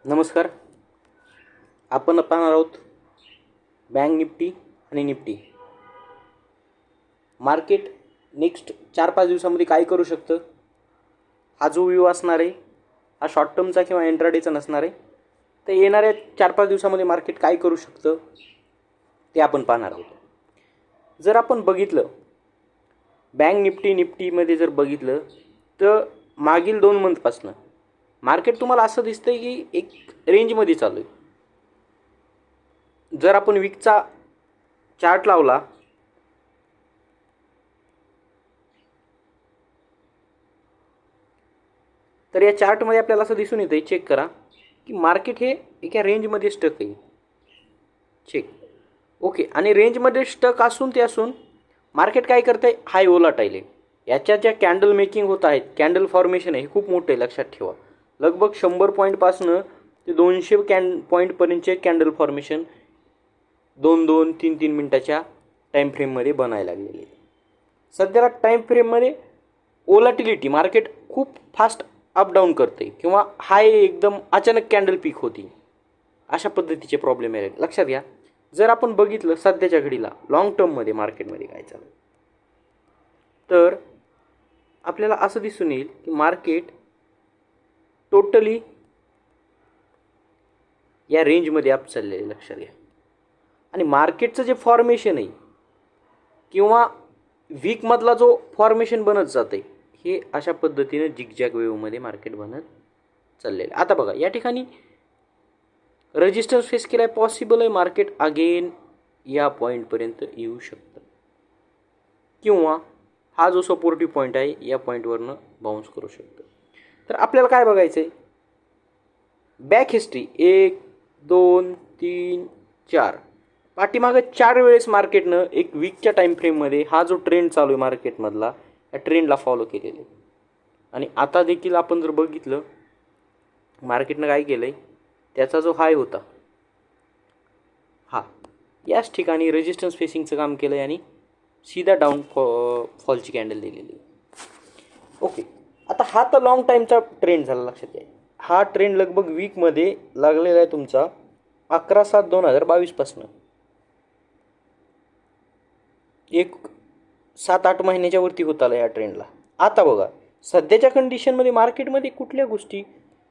नमस्कार. आपण पाहणार आहोत बँक निफ्टी आणि निफ्टी. मार्केट नेक्स्ट 4-5 दिवसामध्ये काय करू शकतं, हा जो व्ह्यू असणार आहे हा शॉर्ट टर्मचा किंवा इंट्राडेचा नसणार आहे. तर येणाऱ्या 4-5 दिवसामध्ये मार्केट काय करू शकतं ते आपण पाहणार आहोत. जर आपण बघितलं बँक निफ्टीमध्ये जर बघितलं तर मागील 2 मंथपासनं मार्केट तुम्हाला असं दिसतंय की एक रेंजमध्ये चालू आहे. जर आपण वीकचा चार्ट लावला तर या चार्टमध्ये आपल्याला असं दिसून येतं, चेक करा की मार्केट हे एका रेंजमध्ये स्टक आहे. Check okay. आणि रेंजमध्ये स्टक असून मार्केट काय करतं आहे, हाय वोलाटाईल आहे. याच्या ज्या कॅन्डल मेकिंग होत आहेत, कॅन्डल फॉर्मेशन आहे, हे खूप मोठं आहे, लक्षात ठेवा. लगभग 100 पॉईंटपासनं ते 200 पॉईंटपर्यंतचे कॅन्डल फॉर्मेशन 2-2, 3-3 मिनटाच्या टाईम फ्रेममध्ये बनायला लागलेले आहे. सध्याला टाईम फ्रेममध्ये वोलाटिलिटी मार्केट खूप फास्ट अप डाऊन करते किंवा हाय एकदम अचानक कॅन्डल पीक होती, अशा पद्धतीचे प्रॉब्लेम आहे, लक्षात घ्या. जर आपण बघितलं सध्याच्या घडीला लॉंग टर्ममध्ये मार्केटमध्ये काय चालू, तर आपल्याला असं दिसून येईल की मार्केट टोटली या रेंजमध्ये अप चाललेले, लक्षात घ्या. आणि मार्केटचं जे फॉर्मेशन आहे किंवा वीकमधला जो फॉर्मेशन बनत जातं आहे, हे अशा पद्धतीने जिगजॅग वेव्हमध्ये मार्केट बनत चाललेलं. आता बघा या ठिकाणी रेजिस्टन्स फेस केला आहे, पॉसिबल आहे मार्केट अगेन या पॉईंटपर्यंत येऊ शकतं किंवा हा जो सपोर्टिव्ह पॉईंट आहे या पॉईंटवरनं बाउन्स करू शकतं. तर आपल्याला काय बघायचं आहे, बॅक हिस्ट्री 1, 2, 3, 4 पाठीमागं 4 वेळेस मार्केटनं एक वीकच्या टाईम फ्रेममध्ये हा जो ट्रेंड चालू आहे मार्केटमधला, या ट्रेंडला फॉलो केलेलं आहे. आणि आता देखील आपण जर बघितलं मार्केटनं काय केलं आहे, त्याचा जो हाय होता हा याच ठिकाणी रेजिस्टन्स फेसिंगचं काम केलं आहे आणि सीधा डाऊन फॉलची कॅन्डल दिलेली आहे. ओके. आता हा तर लॉंग टाईमचा ट्रेंड झाला, लक्षात घ्या. हा ट्रेंड लगभग वीकमध्ये लागलेला आहे तुमचा 11/7/2022 एक 7-8 महिन्याच्या वरती होत आला या ट्रेंडला. आता बघा सध्याच्या कंडिशनमध्ये मार्केटमध्ये कुठल्या गोष्टी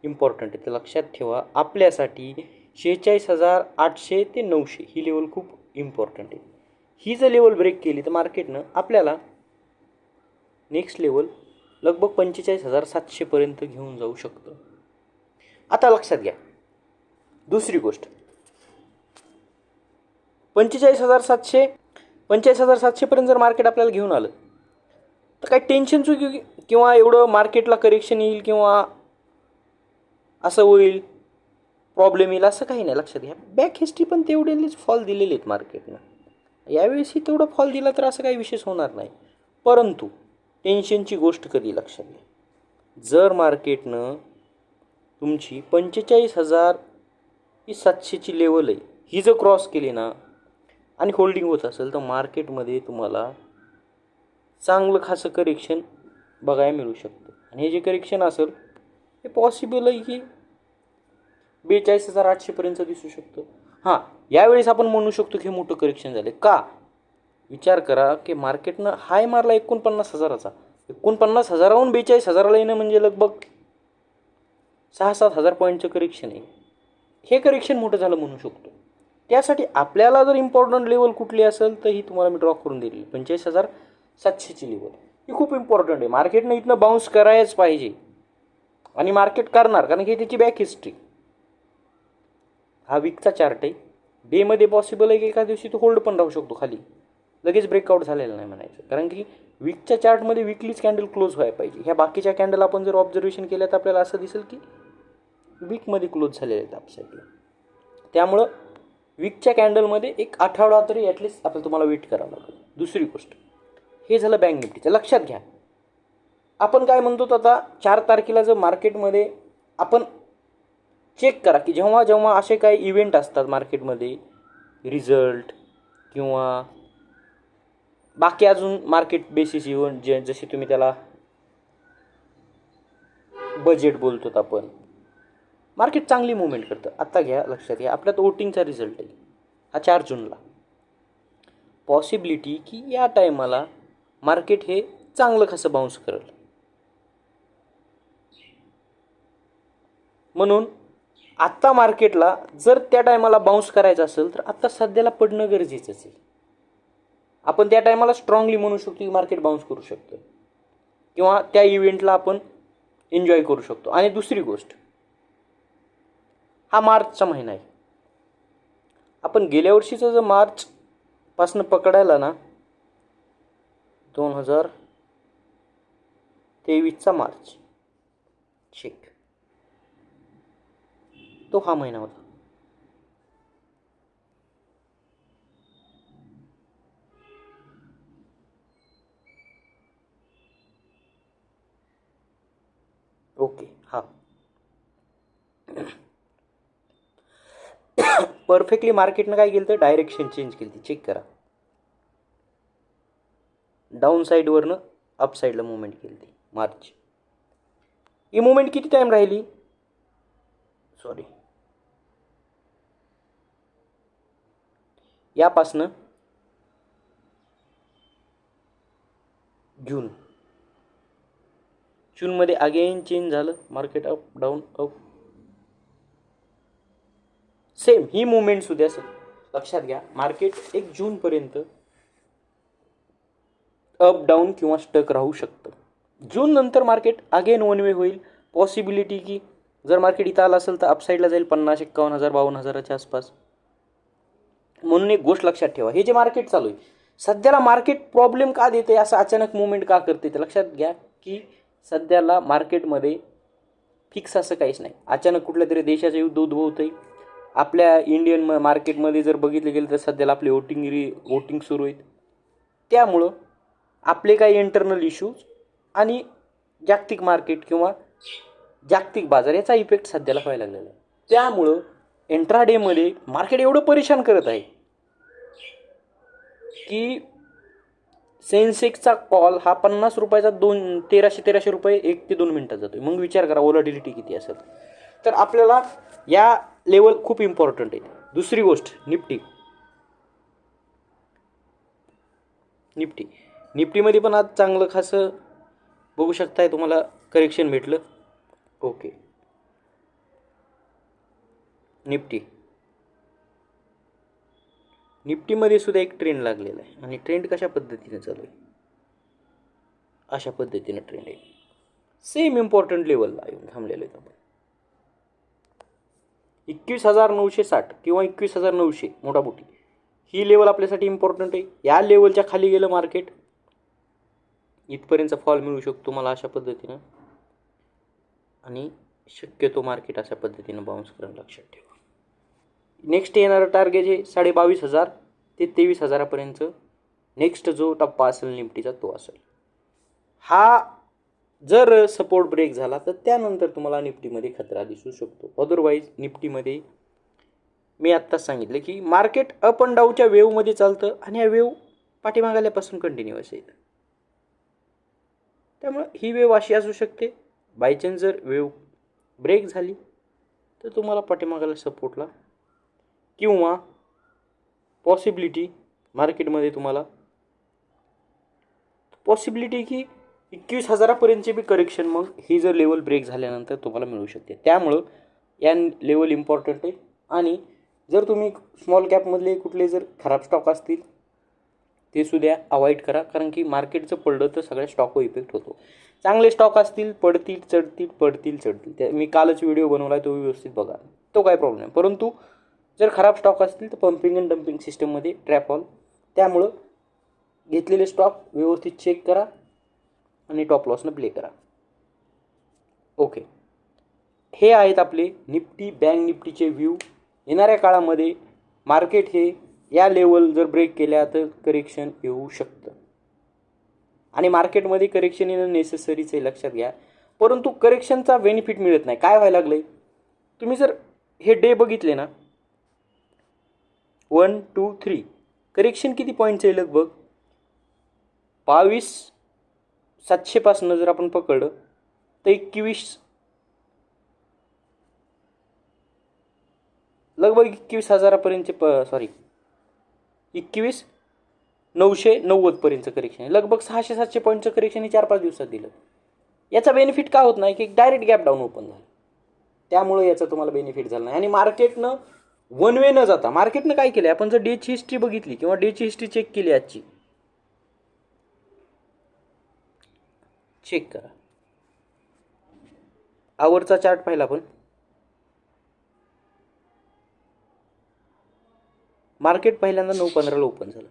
इम्पॉर्टंट आहेत ते लक्षात ठेवा. आपल्यासाठी 46,800 ते 900 ही लेवल खूप इम्पॉर्टंट आहे. ही जर लेवल ब्रेक केली तर मार्केटनं आपल्याला नेक्स्ट लेवल लगभग 45,700पर्यंत घेऊन जाऊ शकतं. आता लक्षात घ्या दुसरी गोष्ट, 45,700पर्यंत जर मार्केट आपल्याला घेऊन आलं तर काही टेन्शनचं किंवा एवढं मार्केटला करेक्शन येईल किंवा असं होईल प्रॉब्लेम येईल असं काही नाही, लक्षात घ्या. बॅक हिस्ट्री पण तेवढेच फॉल दिलेले आहेत मार्केटनं. यावेळेसही तेवढं फॉल दिला तर असं काही विशेष होणार नाही. परंतु टेन्शनची गोष्ट कधी लक्षात घ्या, जर मार्केटनं तुमची 45,700ची लेवल आहे ही जर क्रॉस केली ना आणि होल्डिंग होत असेल तर मार्केटमध्ये तुम्हाला चांगलं खासं करेक्शन बघायला मिळू शकतं. आणि हे जे करेक्शन असेल हे पॉसिबल आहे की 42,800पर्यंत दिसू शकतं. हां, यावेळेस आपण म्हणू शकतो की मोठं करेक्शन झालं का. विचार करा की मार्केटनं हाय मारला 49,000चा, 49,000वरून 42,000ला येणं म्हणजे लगभग 6-7 हजार पॉईंटचं करेक्शन आहे. हे करेक्शन मोठं झालं म्हणू शकतो. त्यासाठी आपल्याला जर इम्पॉर्टंट लेवल कुठली असेल तर ही तुम्हाला मी ड्रॉ करून दिली 45,700ची लेवल. ही खूप इम्पॉर्टंट आहे. मार्केटनं इथनं बाउन्स करायच पाहिजे आणि मार्केट करणार, कारण की त्याची बॅक हिस्ट्री हा वीकचा चार्ट आहे. डेमध्ये पॉसिबल आहे की एका दिवशी तो होल्ड पण राहू शकतो खाली, लगेच ब्रेकआउट झालेला नाही म्हणायचं, कारण की वीकच्या चार्टमध्ये वीकलीच कॅन्डल क्लोज व्हायला पाहिजे. ह्या बाकीच्या कॅन्डल आपण जर ऑब्झर्वेशन केल्या तर आपल्याला असं दिसेल की वीकमध्ये क्लोज झालेले आहेत अपसाईडला. त्यामुळं वीकच्या कॅन्डलमध्ये एक आठवडा तरी ॲटलिस्ट आपल्याला तुम्हाला वेट करावं लागेल. दुसरी गोष्ट, हे झालं बँक निफ्टीचं. लक्षात घ्या आपण काय म्हणतो आता 4 तारखेला जर मार्केटमध्ये आपण चेक करा की जेव्हा जेव्हा असे काही इव्हेंट असतात मार्केटमध्ये, रिझल्ट किंवा बाकी अजून मार्केट बेसिस इव्हेंट जसे तुम्ही त्याला बजेट बोलतो आपण, मार्केट चांगली मुवमेंट करतं. आता घ्या लक्षात घ्या, आपल्यात वोटिंगचा रिझल्ट आहे हा 4 जूनला. पॉसिबिलिटी की या टायमाला मार्केट हे चांगलं कसं बाउन्स करेल, म्हणून आत्ता मार्केटला जर त्या टायमाला बाउन्स करायचं असेल तर आत्ता सध्याला पडणं गरजेचंच आहे. आपण त्या टायमाला स्ट्रॉंगली म्हणू शकतो की मार्केट बाउन्स करू शकतं किंवा त्या इव्हेंटला आपण एन्जॉय करू शकतो. आणि दुसरी गोष्ट, हा मार्चचा महिना आहे. आपण गेल्या वर्षीचा जर मार्चपासून पकडायला ना, 2023चा मार्च चेक, तो हा महिना होता. ओके, हा परफेक्टली मार्केटनं काय केलं तर डायरेक्शन चेंज केली ती. चेक करा, डाऊन साईडवरनं अप साईडला मुवमेंट केली ती मार्च. ही मुवमेंट किती टाईम राहिली, सॉरी, यापासनं जूनमध्ये अगेन चेंज झालं market, up down up. Same ही मुवमेंट सुद्धा लक्षात घ्या, मार्केट 1 जूनपर्यंत अप डाऊन किंवा स्टक राहू शकतं. जून नंतर मार्केट अगेन वन वे होईल. पॉसिबिलिटी की जर मार्केट इथं आलं असेल तर अपसाईडला जाईल 50, 51,000, 52,000च्या आसपास. म्हणून एक गोष्ट लक्षात ठेवा, हे जे मार्केट चालू आहे सध्याला, मार्केट प्रॉब्लेम का देते, असं अचानक मुवमेंट का करते, ते लक्षात घ्या की सध्याला मार्केटमध्ये फिक्स असं काहीच नाही. अचानक कुठल्या तरी देशाचं युद्ध उद्भवतं आहे. आपल्या इंडियन मार्केटमध्ये जर बघितलं गेलं तर सध्याला आपले वोटिंग सुरू आहेत. त्यामुळं आपले काही इंटरनल इश्यूज आणि जागतिक मार्केट किंवा जागतिक बाजार याचा इफेक्ट सध्याला व्हायला लागलेला आहे. त्यामुळं इंट्राडेमध्ये मार्केट एवढं परेशान करत आहे की सेन्सेक्सचा कॉल हा 50 रुपयाचा 1300 रुपये 1 ते 2 मिनिटात जातोय. मग विचार करा व्होलॅटिलिटी किती असेल. तर आपल्याला या लेवल खूप इम्पॉर्टंट आहे. दुसरी गोष्ट, निफ्टीमध्ये पण आज चांगलं खासं बघू शकताय, तुम्हाला करेक्शन भेटलं. ओके, निफ्टीमध्ये सुद्धा एक ट्रेंड लागलेला आहे. आणि ट्रेंड कशा पद्धतीने चालू आहे, अशा पद्धतीने ट्रेंड आहे. सेम इम्पॉर्टंट लेवलला येऊन थांबलेलं आहे. आपण 21,960 किंवा 21,900 मोठी ही लेवल आपल्यासाठी इम्पॉर्टंट आहे. या लेवलच्या खाली गेलं मार्केट इथपर्यंतचा फॉल मिळू शकतो मला अशा पद्धतीनं. आणि शक्यतो मार्केट अशा पद्धतीनं बाउन्स करणं लक्षात ठेवा. नेक्स्ट येणारं टार्गेट हे 22,500 ते 23,000पर्यंत नेक्स्ट जो टप्पा असेल निफ्टीचा तो असेल. हा जर सपोर्ट ब्रेक झाला तर त्यानंतर तुम्हाला निफ्टीमध्ये खतरा दिसू शकतो. अदरवाईज निफ्टीमध्ये मी आत्ताच सांगितलं की मार्केट अप अँड डाऊनच्या वेवमध्ये चालतं आणि या वेव पाठीमागाल्यापासून कंटिन्युअस आहे. त्यामुळे ही वेव अशी असू शकते, बायचान्स जर वेव ब्रेक झाली तर तुम्हाला पाठीमागाला सपोर्टला किंवा पॉसिबिलिटी मार्केटमध्ये तुम्हाला पॉसिबिलिटी की 21,000पर्यंतचे बी करेक्शन मग ही जर लेवल ब्रेक झाल्यानंतर तुम्हाला मिळू शकते. त्यामुळं या लेवल इम्पॉर्टंट आहे. आणि जर तुम्ही स्मॉल कॅपमधले कुठले जर खराब स्टॉक असतील ते सुद्धा अवॉइड करा, कारण की मार्केटचं पडलं तर सगळ्या स्टॉकवर इफेक्ट होतो. चांगले स्टॉक असतील पडतील चढतील. मी कालच व्हिडिओ बनवला आहे, तो व्यवस्थित बघा, तो काय प्रॉब्लेम नाही. परंतु जर खराब स्टॉक असतील तर पंपिंग अँड डम्पिंग सिस्टममध्ये ट्रॅप ऑल. त्यामुळं घेतलेले स्टॉक व्यवस्थित चेक करा आणि टॉप लॉसनं प्ले करा. ओके, हे आहेत आपले निफ्टी बँक निफ्टीचे व्ह्यू. येणाऱ्या काळामध्ये मार्केट हे या लेवल जर ब्रेक केल्या तर करेक्शन येऊ शकतं. आणि मार्केटमध्ये करेक्शन येणं नेसेसरीच आहे, लक्षात घ्या. परंतु करेक्शनचा बेनिफिट मिळत नाही. काय व्हायला लागलं आहे, तुम्ही जर हे डे बघितले ना, 1, 2, 3 करेक्शन किती पॉईंटचं आहे लगभग 22,700 पासून जर आपण पकडलं तर 21 लगभग 21,000पर्यंतचे 21,990पर्यंतचं करेक्शन आहे. लगभग 600-700 पॉईंटचं करेक्शन हे 4-5 दिवसात दिलं. याचा बेनिफिट का होत नाही की डायरेक्ट गॅप डाऊन ओपन झालं, त्यामुळे याचा तुम्हाला बेनिफिट झाला नाही. आणि मार्केटनं वन वे न जाता मार्केटनं काय केलं, आपण जर डेची हिस्ट्री बघितली किंवा डेची हिस्ट्री चेक केली आजची, चेक करा, आवरचा चार्ट पाहिला आपण, मार्केट पहिल्यांदा 9:15ला ओपन झालं.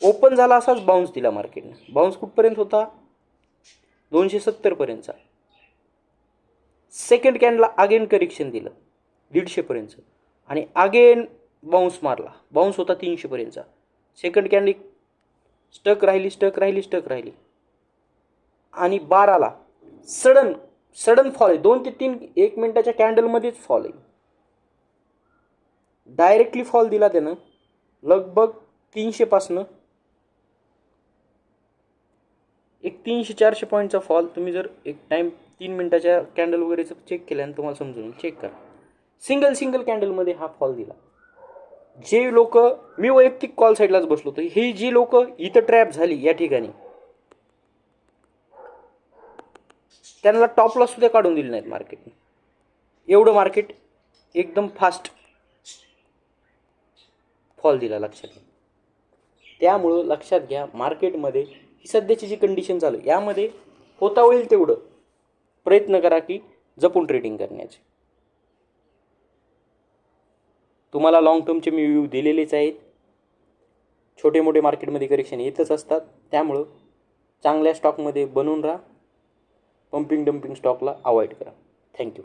ओपन झाला असाच बाउन्स दिला मार्केटनं. बाउन्स कुठपर्यंत होता, 270पर्यंतचा. सेकंड कॅन्डला अगेन करेक्शन दिलं 150पर्यंतचं आणि अगेन बाउन्स मारला. बाउन्स होता 300पर्यंतचा. सेकंड कॅन्डल स्टक राहिली आणि 12ला सडन फॉल आहे. 2 ते 3 1 मिनिटाच्या कॅन्डलमध्येच फॉल आहे. डायरेक्टली फॉल दिला त्यानं लगभग 300 पासनं एक 300-400 पॉईंटचा फॉल. तुम्ही जर एक टाइम 3 मिनिटाच्या कॅन्डल वगैरेचं चेक केल्यानं तुम्हाला समजून चेक करा. सिंगल कॅन्डलमध्ये हा फॉल दिला. जे लोक, मी वैयक्तिक कॉल साईडलाच बसलो होतो, ही जी लोक इथं ट्रॅप झाली या ठिकाणी, त्यांना टॉपला सुद्धा काढून दिले नाहीत मार्केटने. एवढं मार्केट एकदम फास्ट फॉल दिला, लक्षात घ्या. त्यामुळं लक्षात घ्या, मार्केटमध्ये ही सध्याची जी कंडिशन चालू आहे यामध्ये होता होईल तेवढं प्रयत्न करा की जपून ट्रेडिंग करण्याचे. तुम्हाला लॉंग टर्मचे मी व्ह्यू दिलेलेच आहेत. छोटे मोठे मार्केटमध्ये करेक्शन येतच असतात, त्यामुळं चांगल्या स्टॉकमध्ये बनून राहा. पंपिंग डम्पिंग स्टॉकला अवॉइड करा. थँक्यू.